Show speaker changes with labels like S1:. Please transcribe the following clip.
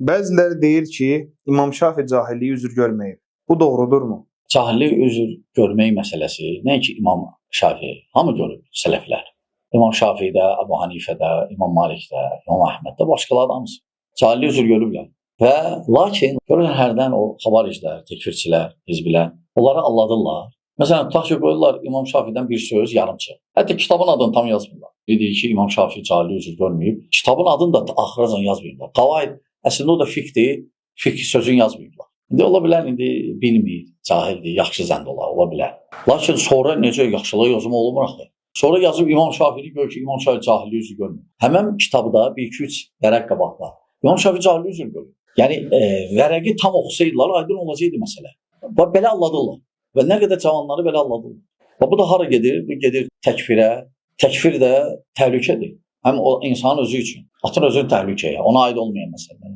S1: Bəziləri deyir ki, İmam Şafi cahilliyi üzr görməyib. Bu doğrudurmu?
S2: Cahillik üzr görmək məsələsi nəinki İmam Şafi, hamı görür sələflər. İmam Şafidə, Əbu Hanifədə, İmam Malikdə, İmam Əhməddə, başqaları da hamısı cahillik üzr görüblər. Və lakin görürlər hərdən o xavariclər, tekfirçilər, hizbilər onları alladırlar. Məsələn, tutaq ki, qoyurlar İmam Şafidən bir söz yarımçı. Hətta kitabın adını tam yazmırlar. Deyir ki, İmam Şafi cahillik üzr görməyib. Kitabın adını da axıracan yazmırlar. Qavaid əslində o da fiqhdir, fiqh sözünü yazmırlar. İndi ola bilər, indi bilmir, cahildir, yaxşı zənd ola bilər. Lakin sonra necə yaxşılıq yazımı olmur axı. Sonra yazıb İmam Şafini gör ki, İmam Şafi cahillik üzr görmür. Həmən kitabda 1-2-3 vərəq qabaqda İmam Şafi cahillik üzr görür. Yəni vərəqi tam oxusaydılar, aydın olacaqdı məsələ. Və belə alladırlar. Və nə qədər cavanları belə alladırlar. Və bu da hara gedir? Bu gedir təkfirə. Təkfir də təhlükədir. Həm o insanın özü üçün. Atın özünü təhlükəyə, ona aid olmayan məsələlər.